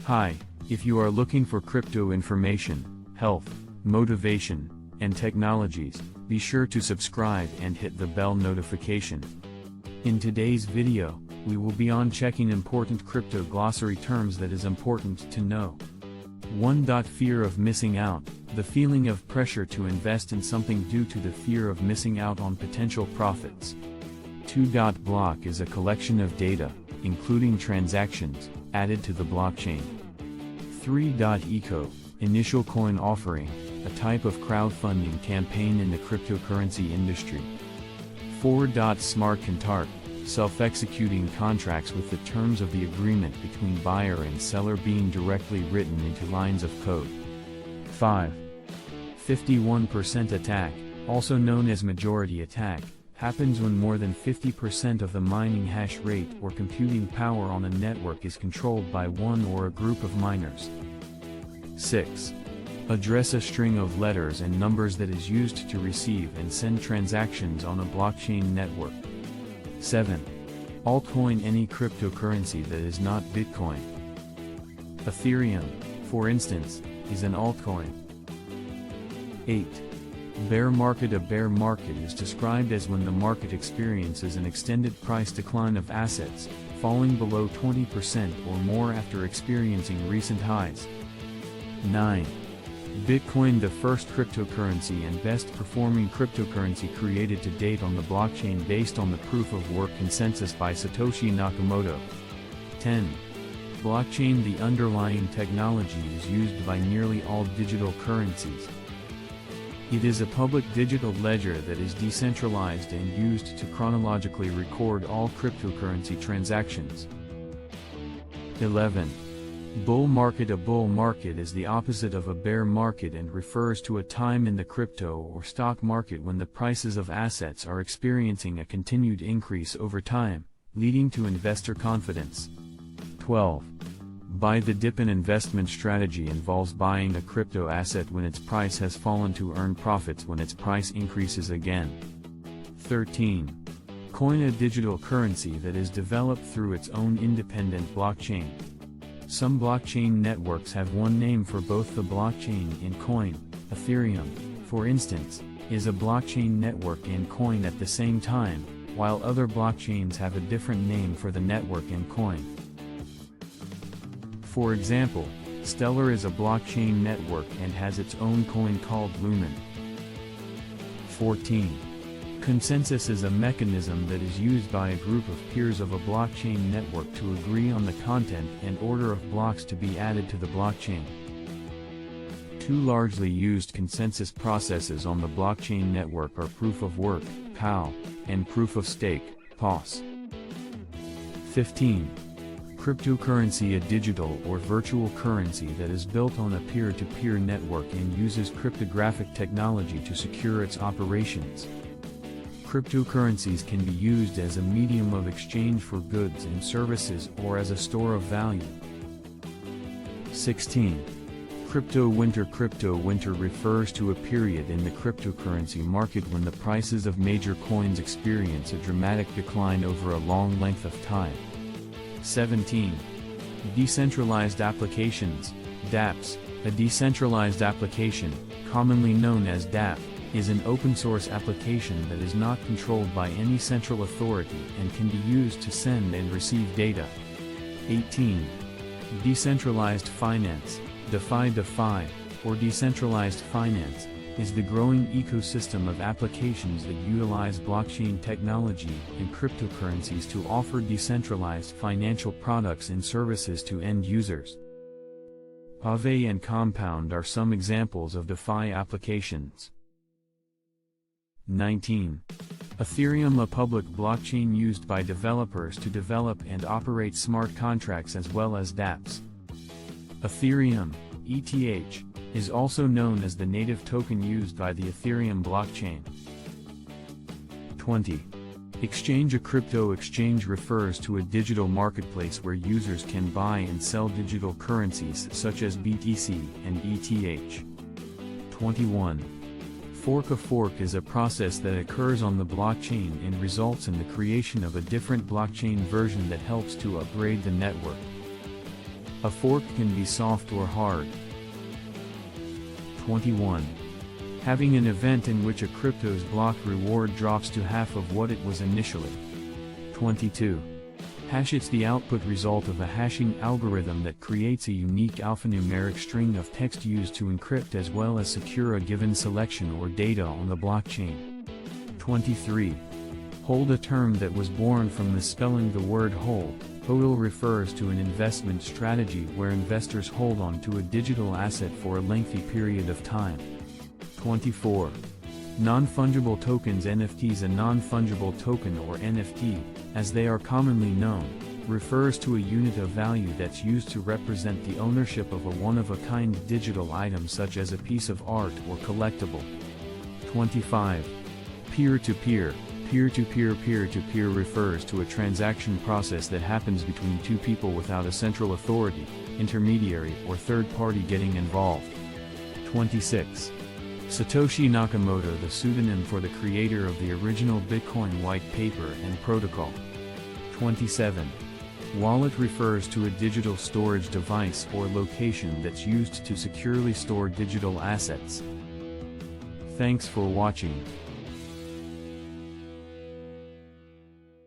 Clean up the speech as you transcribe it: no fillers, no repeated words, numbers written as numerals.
Hi, if you are looking for crypto information, health, motivation, and technologies, be sure to subscribe and hit the bell notification. In today's video, we will be on checking important crypto glossary terms that is important to know. 1. Fear of missing out, the feeling of pressure to invest in something due to the fear of missing out on potential profits. 2. Block is a collection of data, including transactions, added to the blockchain. 3. Eco, initial coin offering, a type of crowdfunding campaign in the cryptocurrency industry. 4. Smart Contarct, self-executing contracts with the terms of the agreement between buyer and seller being directly written into lines of code. 5. 51% attack, also known as majority attack, happens when more than 50% of the mining hash rate or computing power on a network is controlled by one or a group of miners. 6. Address a string of letters and numbers that is used to receive and send transactions on a blockchain network. 7. Altcoin, any cryptocurrency that is not Bitcoin. Ethereum, for instance, is an altcoin. 8. Bear market. A bear market is described as when the market experiences an extended price decline of assets, falling below 20% or more after experiencing recent highs. 9. Bitcoin, the first cryptocurrency and best performing cryptocurrency created to date on the blockchain based on the proof of work consensus by Satoshi Nakamoto. 10. Blockchain, the underlying technology is used by nearly all digital currencies. It is a public digital ledger that is decentralized and used to chronologically record all cryptocurrency transactions. 11. Bull market. A bull market is the opposite of a bear market and refers to a time in the crypto or stock market when the prices of assets are experiencing a continued increase over time, leading to investor confidence. 12. Buy the dip. An investment strategy involves buying a crypto asset when its price has fallen to earn profits when its price increases again. 13. Coin, a digital currency that is developed through its own independent blockchain. Some blockchain networks have one name for both the blockchain and coin. Ethereum, for instance, is a blockchain network and coin at the same time, while other blockchains have a different name for the network and coin. For example, Stellar is a blockchain network and has its own coin called Lumen. 14. Consensus is a mechanism that is used by a group of peers of a blockchain network to agree on the content and order of blocks to be added to the blockchain. Two largely used consensus processes on the blockchain network are proof of work, POW, and proof of stake, POS. 15. Cryptocurrency, a digital or virtual currency that is built on a peer-to-peer network and uses cryptographic technology to secure its operations. Cryptocurrencies can be used as a medium of exchange for goods and services or as a store of value. 16. Crypto winter. Crypto winter refers to a period in the cryptocurrency market when the prices of major coins experience a dramatic decline over a long length of time. 17. Decentralized applications, dApps. A decentralized application, commonly known as dApp, is an open-source application that is not controlled by any central authority and can be used to send and receive data. 18. Decentralized finance, DeFi, or decentralized finance, is the growing ecosystem of applications that utilize blockchain technology and cryptocurrencies to offer decentralized financial products and services to end users. Aave and Compound are some examples of DeFi applications. 19. Ethereum, a public blockchain used by developers to develop and operate smart contracts as well as dApps. Ethereum, ETH, is also known as the native token used by the Ethereum blockchain. 20. Exchange. A crypto exchange refers to a digital marketplace where users can buy and sell digital currencies such as BTC and ETH. 21. Fork. A fork is a process that occurs on the blockchain and results in the creation of a different blockchain version that helps to upgrade the network. A fork can be soft or hard. 21. Having an event in which a crypto's block reward drops to half of what it was initially. 22. Hash. It's the output result of a hashing algorithm that creates a unique alphanumeric string of text used to encrypt as well as secure a given selection or data on the blockchain. 23. Hold. A term that was born from misspelling the word hold. HODL refers to an investment strategy where investors hold on to a digital asset for a lengthy period of time. 24. Non-fungible tokens. NFTs. A non-fungible token or NFT, as they are commonly known, refers to a unit of value that's used to represent the ownership of a one-of-a-kind digital item such as a piece of art or collectible. 25. Peer-to-peer. Peer-to-peer. Peer-to-peer refers to a transaction process that happens between two people without a central authority, intermediary or third party getting involved. 26. Satoshi Nakamoto. The pseudonym for the creator of the original Bitcoin white paper and protocol. 27. Wallet refers to a digital storage device or location that's used to securely store digital assets. Thanks for watching.